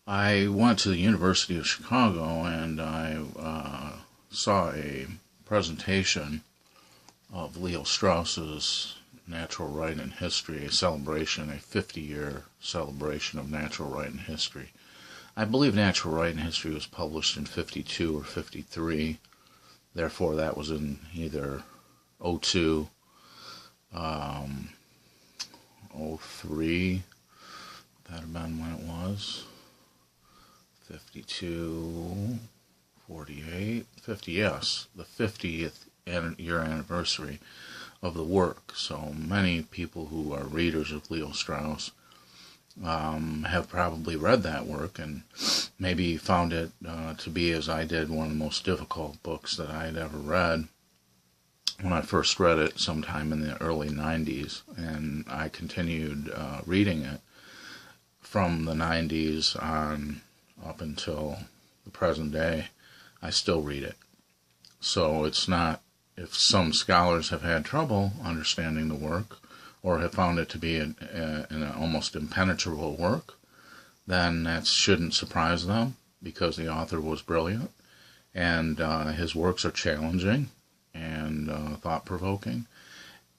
I went to the University of Chicago and I saw a presentation of Leo Strauss's Natural Right and History, a celebration, a 50-year celebration of natural right and history. I believe Natural Right and History was published in 52 or 53, therefore that was in either 02, 03, that had been when it was, 52, 48, 50, yes, the 50th year anniversary of the work. So many people who are readers of Leo Strauss have probably read that work and maybe found it to be, as I did, one of the most difficult books that I had ever read when I first read it sometime in the early 90s, and I continued reading it from the 90s on up until the present day. I still read it. So it's not, if some scholars have had trouble understanding the work or have found it to be an almost impenetrable work, then that shouldn't surprise them, because the author was brilliant and his works are challenging and thought-provoking.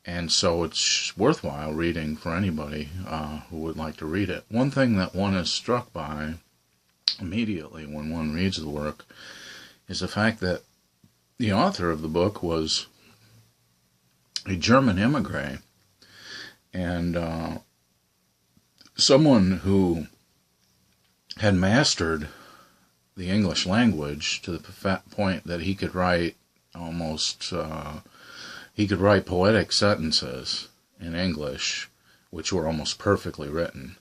And so it's worthwhile reading for anybody who would like to read it. One thing that one is struck by immediately when one reads the work is the fact that the author of the book was a German immigrant and someone who had mastered the English language to the point that he could write poetic sentences in English which were almost perfectly written,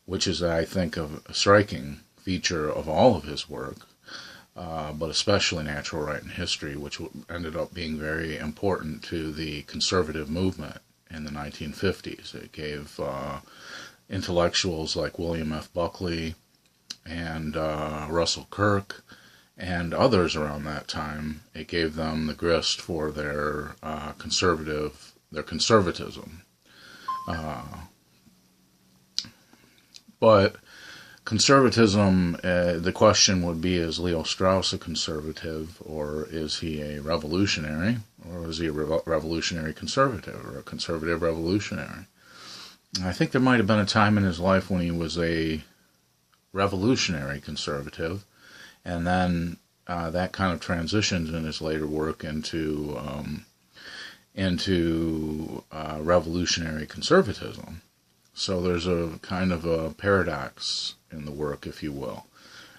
which is, I think, a striking feature of all of his work, but especially Natural Right and History, which ended up being very important to the conservative movement in the 1950s. It gave intellectuals like William F. Buckley and Russell Kirk and others around that time, it gave them the grist for their conservatism. But conservatism, the question would be, is Leo Strauss a conservative, or is he a revolutionary, or is he a revolutionary conservative, or a conservative revolutionary? And I think there might have been a time in his life when he was a revolutionary conservative, and then that kind of transitions in his later work into revolutionary conservatism. So there's a kind of a paradox in the work, if you will.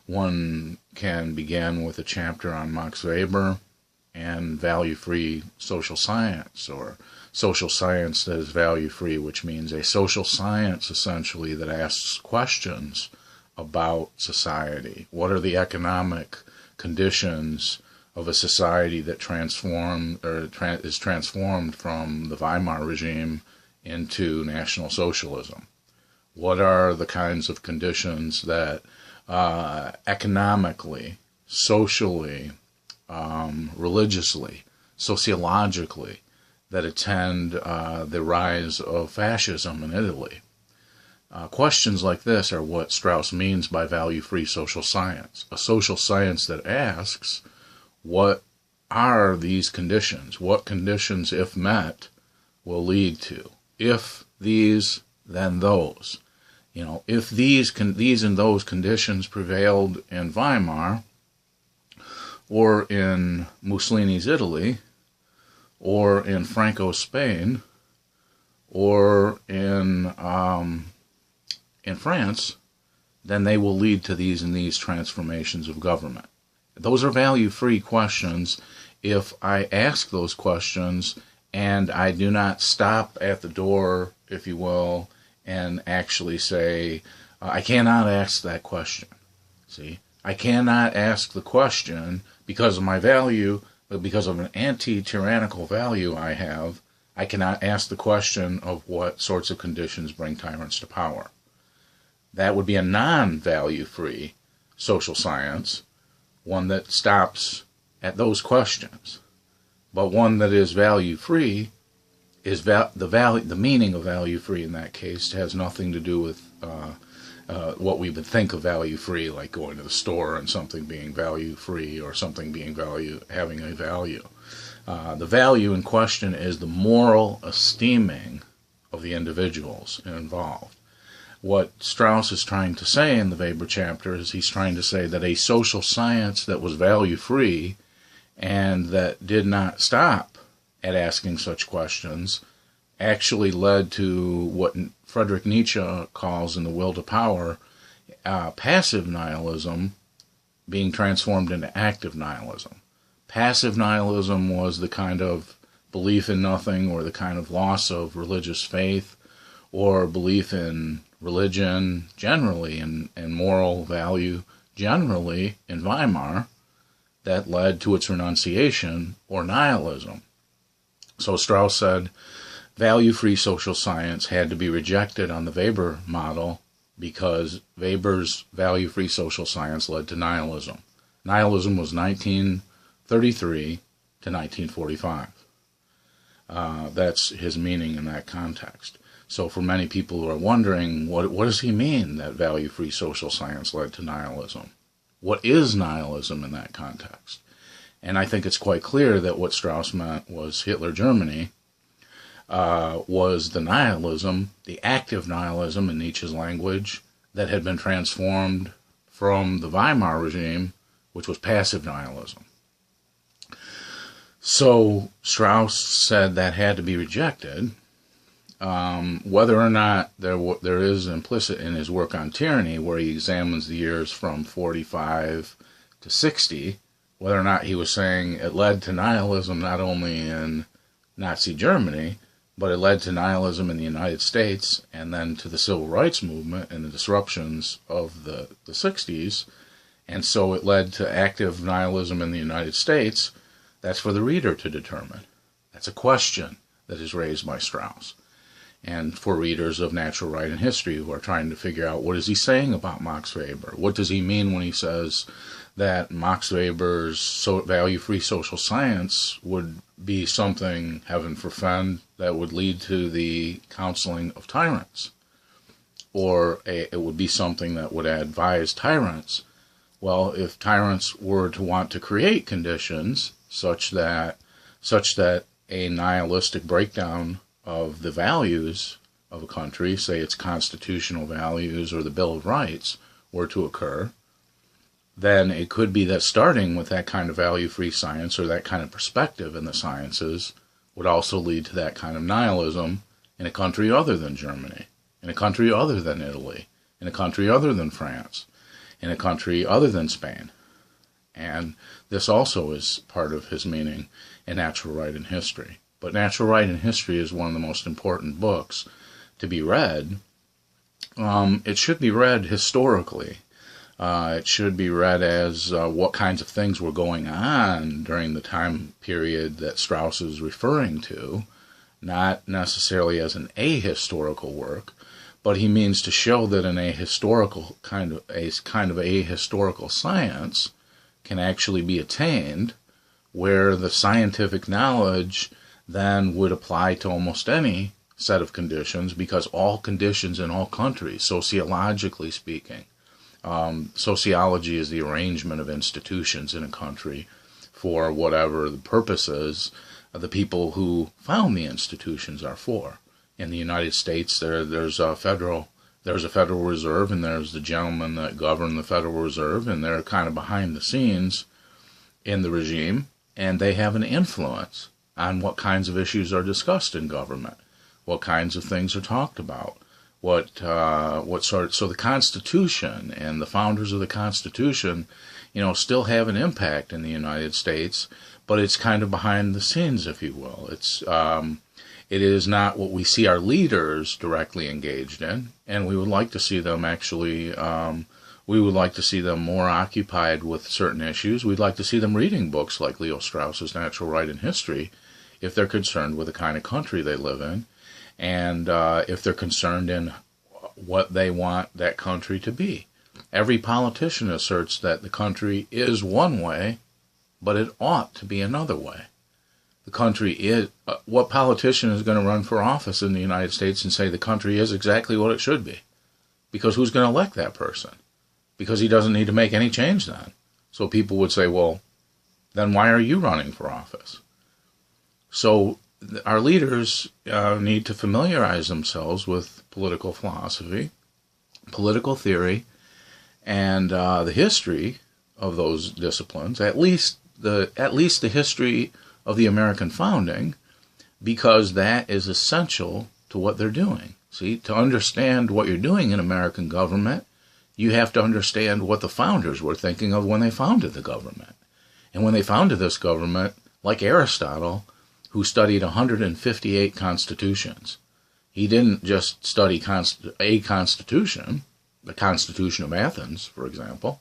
One can begin with a chapter on Max Weber and value-free social science, or social science that is value-free, which means a social science essentially that asks questions about society. What are the economic conditions of a society that is transformed from the Weimar regime into National Socialism? What are the kinds of conditions that economically, socially, religiously, sociologically, that attend the rise of fascism in Italy? Questions like this are what Strauss means by value-free social science. A social science that asks, what are these conditions? What conditions, if met, will lead to? If these, then those. If these and those conditions prevailed in Weimar, or in Mussolini's Italy, or in Franco's Spain, or in France, then they will lead to these and these transformations of government. Those are value-free questions if I ask those questions and I do not stop at the door, if you will, and actually say, I cannot ask that question. See? I cannot ask the question because of my value, but because of an anti-tyrannical value I have, I cannot ask the question of what sorts of conditions bring tyrants to power. That would be a non-value-free social science, one that stops at those questions. But one that is value-free is the meaning of value-free in that case has nothing to do with what we would think of value-free, like going to the store and something being value-free or something being having a value. The value in question is the moral esteeming of the individuals involved. What Strauss is trying to say in the Weber chapter is he's trying to say that a social science that was value-free and that did not stop at asking such questions actually led to what Friedrich Nietzsche calls in The Will to Power passive nihilism being transformed into active nihilism. Passive nihilism was the kind of belief in nothing or the kind of loss of religious faith or belief in religion generally and moral value generally in Weimar that led to its renunciation or nihilism. So Strauss said value-free social science had to be rejected on the Weber model because Weber's value-free social science led to nihilism. Nihilism was 1933 to 1945. That's his meaning in that context. So for many people who are wondering, what does he mean that value-free social science led to nihilism? What is nihilism in that context? And I think it's quite clear that what Strauss meant was Hitler Germany was the nihilism, the active nihilism in Nietzsche's language, that had been transformed from the Weimar regime, which was passive nihilism. So Strauss said that had to be rejected. Whether or not there is implicit in his work on tyranny, where he examines the years from 45 to 60, whether or not he was saying it led to nihilism not only in Nazi Germany, but it led to nihilism in the United States and then to the civil rights movement and the disruptions of the 60s, and so it led to active nihilism in the United States. That's for the reader to determine. That's a question that is raised by Strauss. And for readers of natural right and history who are trying to figure out what is he saying about Max Weber? What does he mean when he says that Max Weber's value-free social science would be something, heaven forfend, that would lead to the counseling of tyrants? Or it would be something that would advise tyrants. Well, if tyrants were to want to create conditions such that a nihilistic breakdown of the values of a country, say its constitutional values or the Bill of Rights, were to occur, then it could be that starting with that kind of value-free science or that kind of perspective in the sciences would also lead to that kind of nihilism in a country other than Germany, in a country other than Italy, in a country other than France, in a country other than Spain. And this also is part of his meaning in Natural Right and History. But Natural Right and History is one of the most important books to be read. It should be read historically. It should be read as what kinds of things were going on during the time period that Strauss is referring to, not necessarily as an ahistorical work, but he means to show that an ahistorical kind of ahistorical science can actually be attained, where the scientific knowledge then would apply to almost any set of conditions, because all conditions in all countries, sociologically speaking, sociology is the arrangement of institutions in a country for whatever the purposes of the people who found the institutions are for. In the United States, there's a Federal Reserve, and there's the gentlemen that govern the Federal Reserve, and they're kind of behind the scenes in the regime, and they have an influence on what kinds of issues are discussed in government, what kinds of things are talked about, so the Constitution and the founders of the Constitution, still have an impact in the United States, but it's kind of behind the scenes, if you will. It is not what we see our leaders directly engaged in, and we would like to see them more occupied with certain issues. We'd like to see them reading books like Leo Strauss's Natural Right and History, if they're concerned with the kind of country they live in, and if they're concerned in what they want that country to be. Every politician asserts that the country is one way, but it ought to be another way. The country is, what politician is going to run for office in the United States and say the country is exactly what it should be? because who's going to elect that person? Because he doesn't need to make any change then. So people would say, well, then why are you running for office? So our leaders need to familiarize themselves with political philosophy, political theory, and the history of those disciplines, at least the history of the American founding, because that is essential to what they're doing. See, to understand what you're doing in American government, you have to understand what the founders were thinking of when they founded the government. And when they founded this government, like Aristotle, who studied 158 constitutions, he didn't just study a constitution, the Constitution of Athens, for example.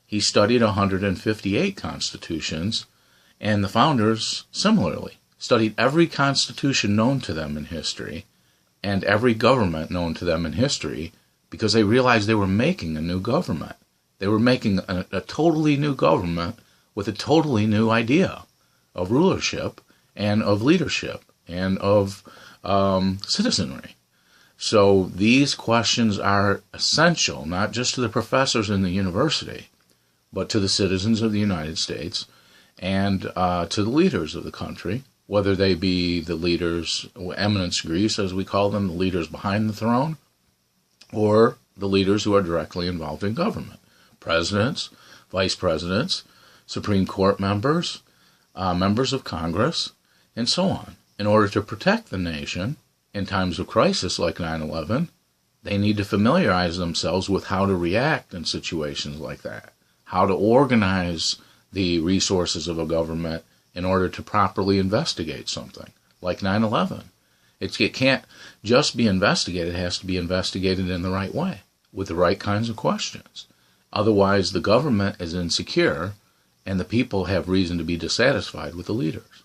He studied 158 constitutions, and the founders, similarly, studied every constitution known to them in history and every government known to them in history, because they realized they were making a new government. They were making a totally new government with a totally new idea of rulership and of leadership and of citizenry. So these questions are essential, not just to the professors in the university, but to the citizens of the United States and to the leaders of the country, whether they be the leaders, eminence gris, as we call them, the leaders behind the throne, or the leaders who are directly involved in government, presidents, vice presidents, Supreme Court members, members of Congress, and so on. In order to protect the nation in times of crisis like 9/11, they need to familiarize themselves with how to react in situations like that, how to organize the resources of a government in order to properly investigate something like 9/11. It can't just be investigated, it has to be investigated in the right way, with the right kinds of questions. Otherwise, the government is insecure, and the people have reason to be dissatisfied with the leaders.